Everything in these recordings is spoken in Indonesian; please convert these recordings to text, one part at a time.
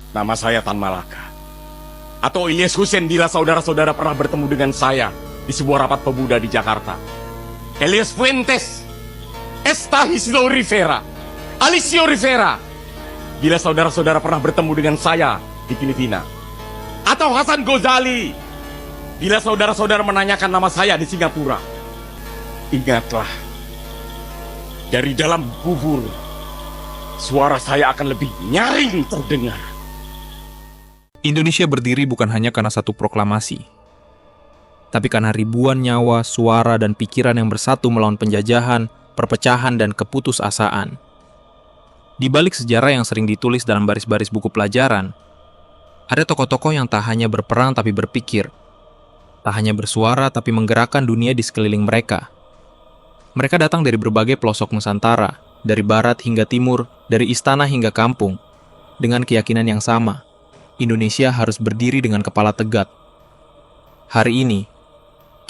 Nama saya Tan Malaka. Atau Ilyas Hussein bila saudara-saudara pernah bertemu dengan saya di sebuah rapat pemuda di Jakarta. Elias Fuentes, Estahislo Rivera, Alicio Rivera. Bila saudara-saudara pernah bertemu dengan saya di Filipina. Atau Hasan Ghazali. Bila saudara-saudara menanyakan nama saya di Singapura. Ingatlah, dari dalam kubur, suara saya akan lebih nyaring terdengar. Indonesia berdiri bukan hanya karena satu proklamasi, tapi karena ribuan nyawa, suara, dan pikiran yang bersatu melawan penjajahan, perpecahan, dan keputusasaan. Di balik sejarah yang sering ditulis dalam baris-baris buku pelajaran, ada tokoh-tokoh yang tak hanya berperang tapi berpikir, tak hanya bersuara tapi menggerakkan dunia di sekeliling mereka. Mereka datang dari berbagai pelosok Nusantara, dari barat hingga timur, dari istana hingga kampung, dengan keyakinan yang sama. Indonesia harus berdiri dengan kepala tegak. Hari ini,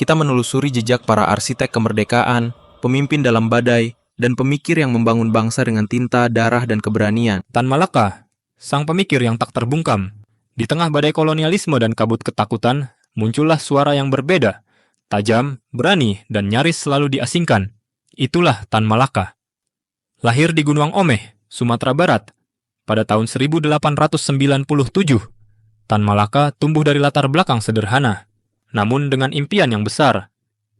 kita menelusuri jejak para arsitek kemerdekaan, pemimpin dalam badai, dan pemikir yang membangun bangsa dengan tinta, darah, dan keberanian. Tan Malaka, sang pemikir yang tak terbungkam. Di tengah badai kolonialisme dan kabut ketakutan, muncullah suara yang berbeda, tajam, berani, dan nyaris selalu diasingkan. Itulah Tan Malaka. Lahir di Gunung Omeh, Sumatera Barat, pada tahun 1897, Tan Malaka tumbuh dari latar belakang sederhana, namun dengan impian yang besar.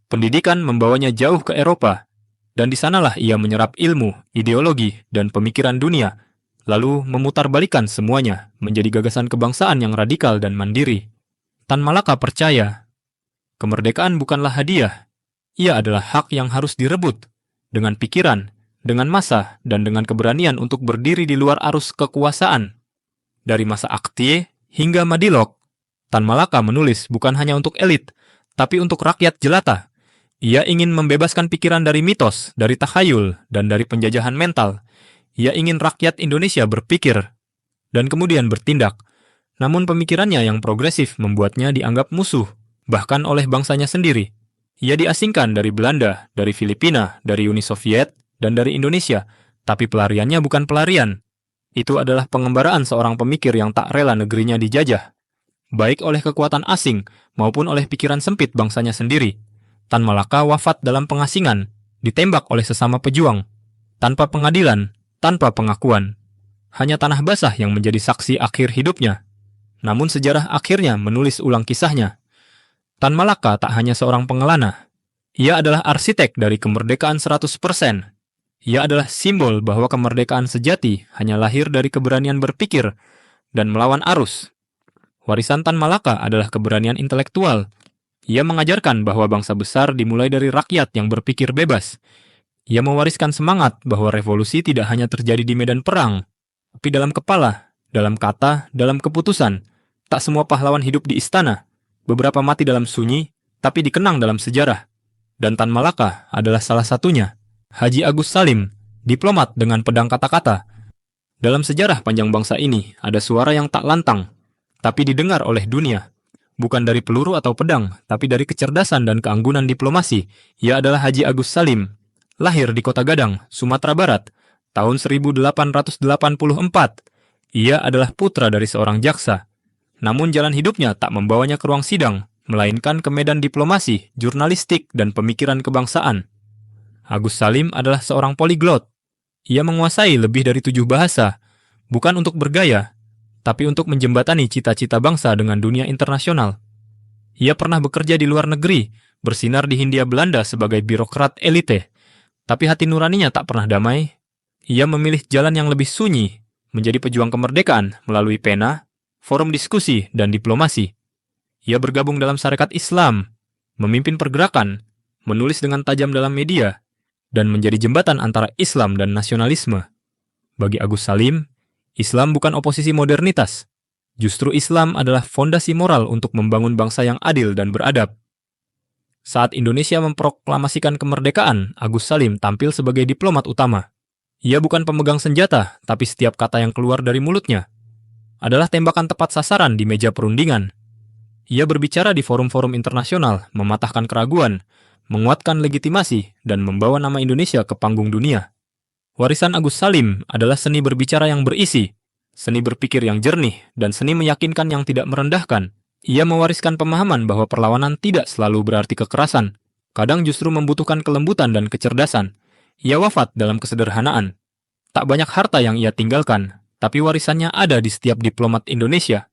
Pendidikan membawanya jauh ke Eropa, dan di sanalah ia menyerap ilmu, ideologi, dan pemikiran dunia, lalu memutarbalikkan semuanya menjadi gagasan kebangsaan yang radikal dan mandiri. Tan Malaka percaya, kemerdekaan bukanlah hadiah, ia adalah hak yang harus direbut, dengan pikiran, dengan masa, dan dengan keberanian untuk berdiri di luar arus kekuasaan. Dari masa Aktie hingga Madilog, Tan Malaka menulis bukan hanya untuk elit, tapi untuk rakyat jelata. Ia ingin membebaskan pikiran dari mitos, dari takhayul, dan dari penjajahan mental. Ia ingin rakyat Indonesia berpikir, dan kemudian bertindak. Namun pemikirannya yang progresif membuatnya dianggap musuh, bahkan oleh bangsanya sendiri. Ia diasingkan dari Belanda, dari Filipina, dari Uni Soviet, dan dari Indonesia, tapi pelariannya bukan pelarian. Itu adalah pengembaraan seorang pemikir yang tak rela negerinya dijajah, baik oleh kekuatan asing maupun oleh pikiran sempit bangsanya sendiri. Tan Malaka wafat dalam pengasingan, ditembak oleh sesama pejuang, tanpa pengadilan, tanpa pengakuan. Hanya tanah basah yang menjadi saksi akhir hidupnya. Namun sejarah akhirnya menulis ulang kisahnya. Tan Malaka tak hanya seorang pengelana. Ia adalah arsitek dari kemerdekaan 100%. Ia adalah simbol bahwa kemerdekaan sejati hanya lahir dari keberanian berpikir dan melawan arus. Warisan Tan Malaka adalah keberanian intelektual. Ia mengajarkan bahwa bangsa besar dimulai dari rakyat yang berpikir bebas. Ia mewariskan semangat bahwa revolusi tidak hanya terjadi di medan perang, tapi dalam kepala, dalam kata, dalam keputusan. Tak semua pahlawan hidup di istana. Beberapa mati dalam sunyi, tapi dikenang dalam sejarah. Dan Tan Malaka adalah salah satunya. Haji Agus Salim, diplomat dengan pedang kata-kata. Dalam sejarah panjang bangsa ini, ada suara yang tak lantang, tapi didengar oleh dunia. Bukan dari peluru atau pedang, tapi dari kecerdasan dan keanggunan diplomasi. Ia adalah Haji Agus Salim, lahir di Kota Gadang, Sumatera Barat, tahun 1884. Ia adalah putra dari seorang jaksa. Namun jalan hidupnya tak membawanya ke ruang sidang, melainkan ke medan diplomasi, jurnalistik, dan pemikiran kebangsaan. Agus Salim adalah seorang poliglot. Ia menguasai lebih dari 7 bahasa, bukan untuk bergaya, tapi untuk menjembatani cita-cita bangsa dengan dunia internasional. Ia pernah bekerja di luar negeri, bersinar di Hindia Belanda sebagai birokrat elite, tapi hati nuraninya tak pernah damai. Ia memilih jalan yang lebih sunyi, menjadi pejuang kemerdekaan melalui pena, forum diskusi, dan diplomasi. Ia bergabung dalam Sarekat Islam, memimpin pergerakan, menulis dengan tajam dalam media, dan menjadi jembatan antara Islam dan nasionalisme. Bagi Agus Salim, Islam bukan oposisi modernitas. Justru Islam adalah fondasi moral untuk membangun bangsa yang adil dan beradab. Saat Indonesia memproklamasikan kemerdekaan, Agus Salim tampil sebagai diplomat utama. Ia bukan pemegang senjata, tapi setiap kata yang keluar dari mulutnya adalah tembakan tepat sasaran di meja perundingan. Ia berbicara di forum-forum internasional, mematahkan keraguan, menguatkan legitimasi, dan membawa nama Indonesia ke panggung dunia. Warisan Agus Salim adalah seni berbicara yang berisi, seni berpikir yang jernih, dan seni meyakinkan yang tidak merendahkan. Ia mewariskan pemahaman bahwa perlawanan tidak selalu berarti kekerasan, kadang justru membutuhkan kelembutan dan kecerdasan. Ia wafat dalam kesederhanaan. Tak banyak harta yang ia tinggalkan, tapi warisannya ada di setiap diplomat Indonesia,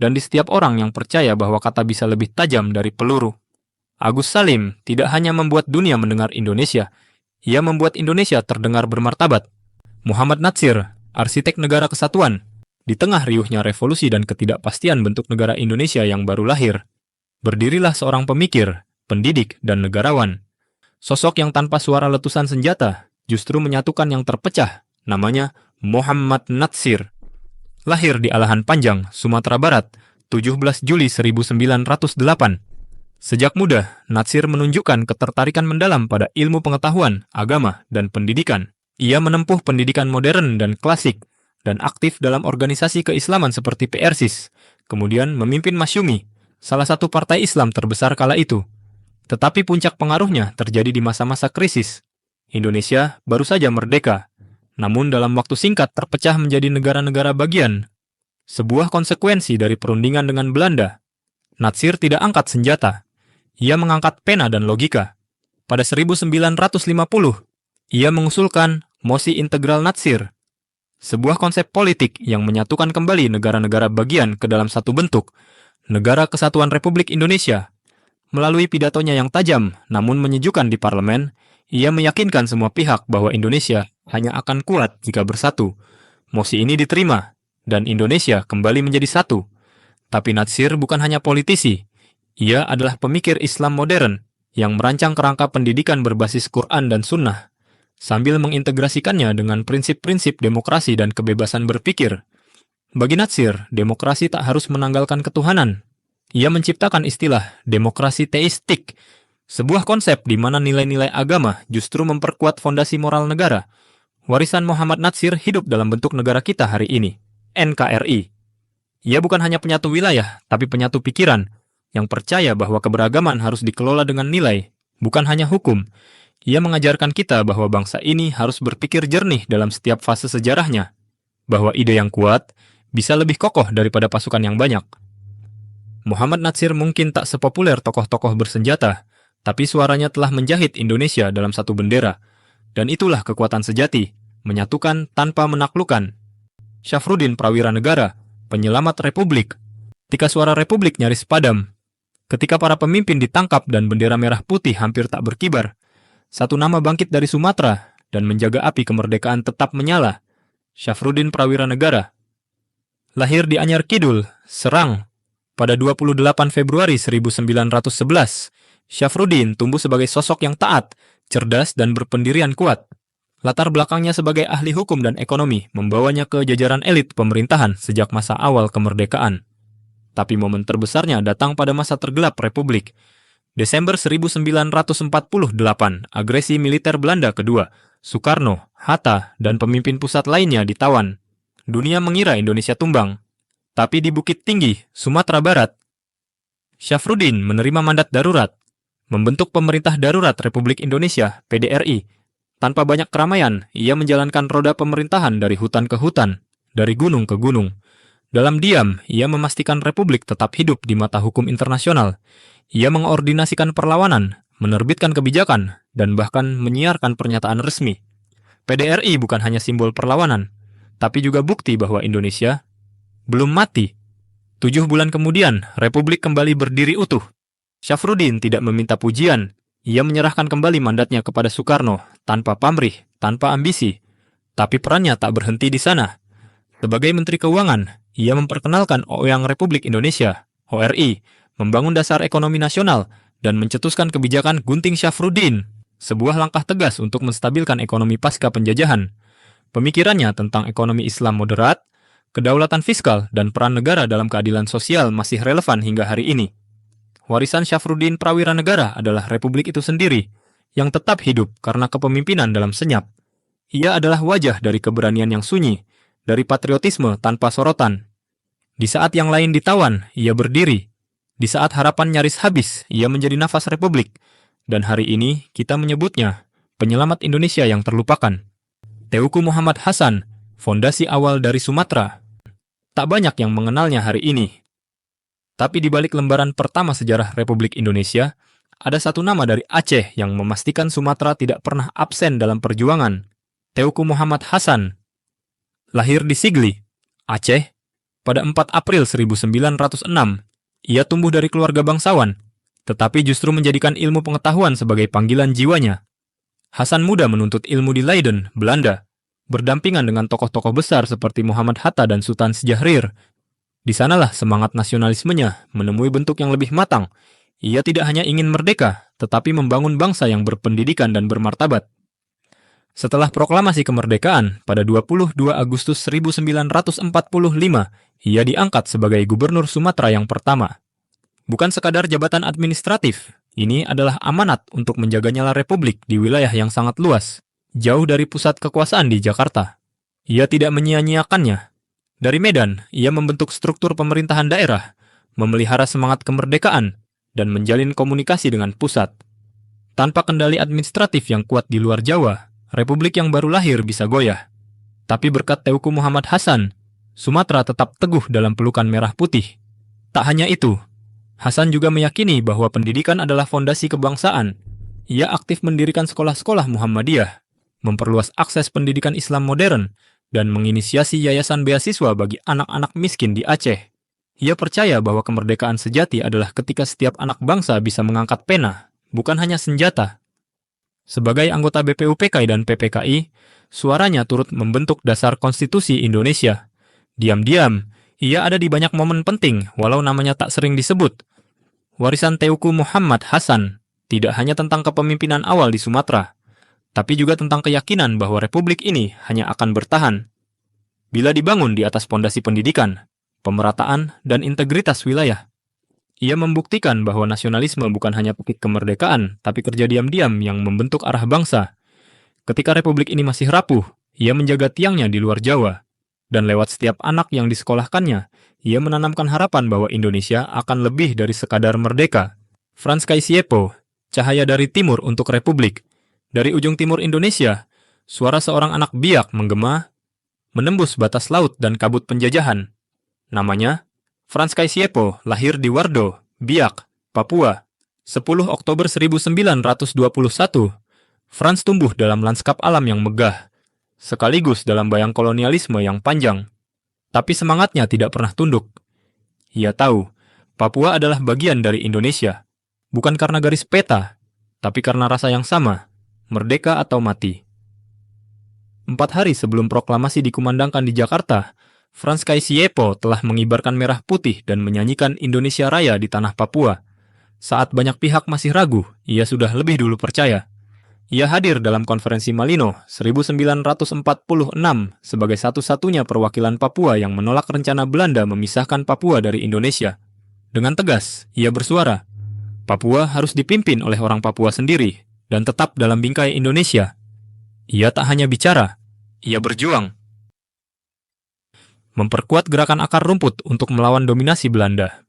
dan di setiap orang yang percaya bahwa kata bisa lebih tajam dari peluru. Agus Salim tidak hanya membuat dunia mendengar Indonesia, ia membuat Indonesia terdengar bermartabat. Muhammad Natsir, arsitek negara kesatuan, di tengah riuhnya revolusi dan ketidakpastian bentuk negara Indonesia yang baru lahir, berdirilah seorang pemikir, pendidik, dan negarawan. Sosok yang tanpa suara letusan senjata justru menyatukan yang terpecah, namanya Muhammad Natsir. Lahir di Alahan Panjang, Sumatera Barat, 17 Juli 1908. Sejak muda, Natsir menunjukkan ketertarikan mendalam pada ilmu pengetahuan, agama, dan pendidikan. Ia menempuh pendidikan modern dan klasik, dan aktif dalam organisasi keislaman seperti PRSIS, kemudian memimpin Masyumi, salah satu partai Islam terbesar kala itu. Tetapi puncak pengaruhnya terjadi di masa-masa krisis. Indonesia baru saja merdeka, namun dalam waktu singkat terpecah menjadi negara-negara bagian. Sebuah konsekuensi dari perundingan dengan Belanda. Natsir tidak angkat senjata. Ia mengangkat pena dan logika. Pada 1950, ia mengusulkan Mosi Integral Natsir, sebuah konsep politik yang menyatukan kembali negara-negara bagian ke dalam satu bentuk, Negara Kesatuan Republik Indonesia. Melalui pidatonya yang tajam namun menyejukkan di parlemen, ia meyakinkan semua pihak bahwa Indonesia hanya akan kuat jika bersatu. Mosi ini diterima, dan Indonesia kembali menjadi satu. Tapi Natsir bukan hanya politisi, ia adalah pemikir Islam modern yang merancang kerangka pendidikan berbasis Quran dan Sunnah, sambil mengintegrasikannya dengan prinsip-prinsip demokrasi dan kebebasan berpikir. Bagi Natsir, demokrasi tak harus menanggalkan ketuhanan. Ia menciptakan istilah demokrasi teistik, sebuah konsep di mana nilai-nilai agama justru memperkuat fondasi moral negara. Warisan Muhammad Natsir hidup dalam bentuk negara kita hari ini, NKRI. Ia bukan hanya penyatu wilayah, tapi penyatu pikiran, yang percaya bahwa keberagaman harus dikelola dengan nilai, bukan hanya hukum. Ia mengajarkan kita bahwa bangsa ini harus berpikir jernih dalam setiap fase sejarahnya, bahwa ide yang kuat bisa lebih kokoh daripada pasukan yang banyak. Muhammad Natsir mungkin tak sepopuler tokoh-tokoh bersenjata, tapi suaranya telah menjahit Indonesia dalam satu bendera, dan itulah kekuatan sejati, menyatukan tanpa menaklukkan. Syafruddin Prawira Negara, penyelamat Republik. Ketika suara Republik nyaris padam, ketika para pemimpin ditangkap dan bendera merah putih hampir tak berkibar, satu nama bangkit dari Sumatera dan menjaga api kemerdekaan tetap menyala. Syafruddin Prawira Negara. Lahir di Anyar Kidul, Serang, pada 28 Februari 1911, Syafruddin tumbuh sebagai sosok yang taat, cerdas, dan berpendirian kuat. Latar belakangnya sebagai ahli hukum dan ekonomi membawanya ke jajaran elit pemerintahan sejak masa awal kemerdekaan. Tapi momen terbesarnya datang pada masa tergelap Republik. Desember 1948, agresi militer Belanda kedua, Soekarno, Hatta, dan pemimpin pusat lainnya ditawan. Dunia mengira Indonesia tumbang. Tapi di Bukit Tinggi, Sumatera Barat, Syafruddin menerima mandat darurat, membentuk Pemerintah Darurat Republik Indonesia, PDRI. Tanpa banyak keramaian, ia menjalankan roda pemerintahan dari hutan ke hutan, dari gunung ke gunung. Dalam diam, ia memastikan Republik tetap hidup di mata hukum internasional. Ia mengordinasikan perlawanan, menerbitkan kebijakan, dan bahkan menyiarkan pernyataan resmi. PDRI bukan hanya simbol perlawanan, tapi juga bukti bahwa Indonesia belum mati. 7 bulan kemudian, Republik kembali berdiri utuh. Syafruddin tidak meminta pujian. Ia menyerahkan kembali mandatnya kepada Soekarno, tanpa pamrih, tanpa ambisi. Tapi perannya tak berhenti di sana. Sebagai Menteri Keuangan, ia memperkenalkan Ouyang Republik Indonesia, ORI, membangun dasar ekonomi nasional, dan mencetuskan kebijakan Gunting Syafruddin, sebuah langkah tegas untuk menstabilkan ekonomi pasca penjajahan. Pemikirannya tentang ekonomi Islam moderat, kedaulatan fiskal, dan peran negara dalam keadilan sosial masih relevan hingga hari ini. Warisan Syafruddin Prawira Negara adalah Republik itu sendiri, yang tetap hidup karena kepemimpinan dalam senyap. Ia adalah wajah dari keberanian yang sunyi, dari patriotisme tanpa sorotan. Di saat yang lain ditawan, ia berdiri. Di saat harapan nyaris habis, ia menjadi nafas Republik. Dan hari ini kita menyebutnya penyelamat Indonesia yang terlupakan. Teuku Muhammad Hasan, fondasi awal dari Sumatera. Tak banyak yang mengenalnya hari ini. Tapi di balik lembaran pertama sejarah Republik Indonesia, ada satu nama dari Aceh yang memastikan Sumatera tidak pernah absen dalam perjuangan. Teuku Muhammad Hasan. Lahir di Sigli, Aceh, pada 4 April 1906. Ia tumbuh dari keluarga bangsawan, tetapi justru menjadikan ilmu pengetahuan sebagai panggilan jiwanya. Hasan muda menuntut ilmu di Leiden, Belanda, berdampingan dengan tokoh-tokoh besar seperti Muhammad Hatta dan Sultan Syahrir. Di sanalah semangat nasionalismenya menemui bentuk yang lebih matang. Ia tidak hanya ingin merdeka, tetapi membangun bangsa yang berpendidikan dan bermartabat. Setelah proklamasi kemerdekaan pada 22 Agustus 1945, ia diangkat sebagai gubernur Sumatera yang pertama. Bukan sekadar jabatan administratif, ini adalah amanat untuk menjaga nyala republik di wilayah yang sangat luas, jauh dari pusat kekuasaan di Jakarta. Ia tidak menyia-nyiakannya. Dari Medan, ia membentuk struktur pemerintahan daerah, memelihara semangat kemerdekaan, dan menjalin komunikasi dengan pusat. Tanpa kendali administratif yang kuat di luar Jawa, republik yang baru lahir bisa goyah. Tapi berkat Teuku Muhammad Hasan, Sumatera tetap teguh dalam pelukan merah putih. Tak hanya itu, Hasan juga meyakini bahwa pendidikan adalah fondasi kebangsaan. Ia aktif mendirikan sekolah-sekolah Muhammadiyah, memperluas akses pendidikan Islam modern, dan menginisiasi yayasan beasiswa bagi anak-anak miskin di Aceh. Ia percaya bahwa kemerdekaan sejati adalah ketika setiap anak bangsa bisa mengangkat pena, bukan hanya senjata. Sebagai anggota BPUPK dan PPKI, suaranya turut membentuk dasar konstitusi Indonesia. Diam-diam, ia ada di banyak momen penting walau namanya tak sering disebut. Warisan Teuku Muhammad Hasan tidak hanya tentang kepemimpinan awal di Sumatera, tapi juga tentang keyakinan bahwa republik ini hanya akan bertahan bila dibangun di atas pondasi pendidikan, pemerataan, dan integritas wilayah. Ia membuktikan bahwa nasionalisme bukan hanya pekik kemerdekaan, tapi kerja diam-diam yang membentuk arah bangsa. Ketika republik ini masih rapuh, ia menjaga tiangnya di luar Jawa. Dan lewat setiap anak yang disekolahkannya, ia menanamkan harapan bahwa Indonesia akan lebih dari sekadar merdeka. Frans Kaisiepo, cahaya dari timur untuk republik. Dari ujung timur Indonesia, suara seorang anak biak menggema, menembus batas laut dan kabut penjajahan. Namanya, Frans Kaisiepo lahir di Wardo, Biak, Papua, 10 Oktober 1921. Frans tumbuh dalam lanskap alam yang megah, sekaligus dalam bayang kolonialisme yang panjang. Tapi semangatnya tidak pernah tunduk. Ia tahu, Papua adalah bagian dari Indonesia, bukan karena garis peta, tapi karena rasa yang sama, merdeka atau mati. 4 hari sebelum proklamasi dikumandangkan di Jakarta, Frans Kaisiepo telah mengibarkan merah putih dan menyanyikan Indonesia Raya di tanah Papua. Saat banyak pihak masih ragu, ia sudah lebih dulu percaya. Ia hadir dalam konferensi Malino 1946 sebagai satu-satunya perwakilan Papua yang menolak rencana Belanda memisahkan Papua dari Indonesia. Dengan tegas, ia bersuara, Papua harus dipimpin oleh orang Papua sendiri dan tetap dalam bingkai Indonesia. Ia tak hanya bicara, ia berjuang. Memperkuat gerakan akar rumput untuk melawan dominasi Belanda.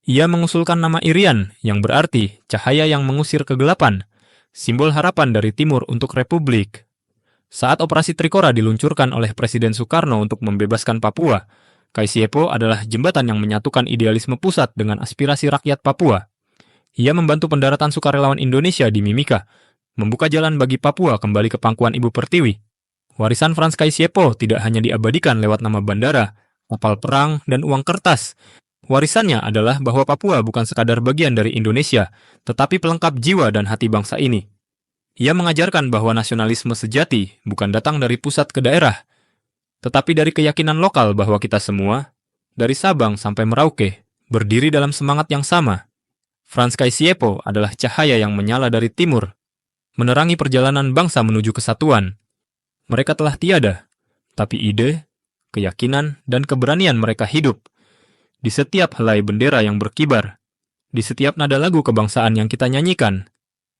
Ia mengusulkan nama Irian yang berarti cahaya yang mengusir kegelapan, simbol harapan dari timur untuk republik. Saat operasi Trikora diluncurkan oleh Presiden Soekarno untuk membebaskan Papua, Kaisiepo adalah jembatan yang menyatukan idealisme pusat dengan aspirasi rakyat Papua. Ia membantu pendaratan sukarelawan Indonesia di Mimika, membuka jalan bagi Papua kembali ke pangkuan Ibu Pertiwi. Warisan Frans Kaisiepo tidak hanya diabadikan lewat nama bandara, kapal perang, dan uang kertas. Warisannya adalah bahwa Papua bukan sekadar bagian dari Indonesia, tetapi pelengkap jiwa dan hati bangsa ini. Ia mengajarkan bahwa nasionalisme sejati bukan datang dari pusat ke daerah, tetapi dari keyakinan lokal bahwa kita semua, dari Sabang sampai Merauke, berdiri dalam semangat yang sama. Frans Kaisiepo adalah cahaya yang menyala dari timur, menerangi perjalanan bangsa menuju kesatuan. Mereka telah tiada, tapi ide, keyakinan, dan keberanian mereka hidup. Di setiap helai bendera yang berkibar, di setiap nada lagu kebangsaan yang kita nyanyikan,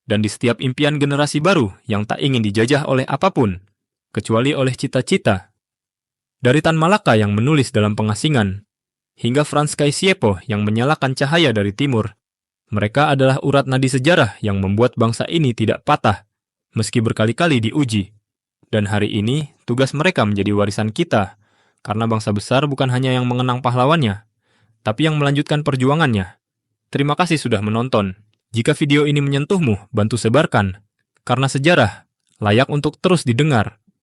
dan di setiap impian generasi baru yang tak ingin dijajah oleh apapun, kecuali oleh cita-cita. Dari Tan Malaka yang menulis dalam pengasingan, hingga Frans Kaisiepo yang menyalakan cahaya dari timur, mereka adalah urat nadi sejarah yang membuat bangsa ini tidak patah, meski berkali-kali diuji. Dan hari ini, tugas mereka menjadi warisan kita, karena bangsa besar bukan hanya yang mengenang pahlawannya, tapi yang melanjutkan perjuangannya. Terima kasih sudah menonton. Jika video ini menyentuhmu, bantu sebarkan. Karena sejarah layak untuk terus didengar.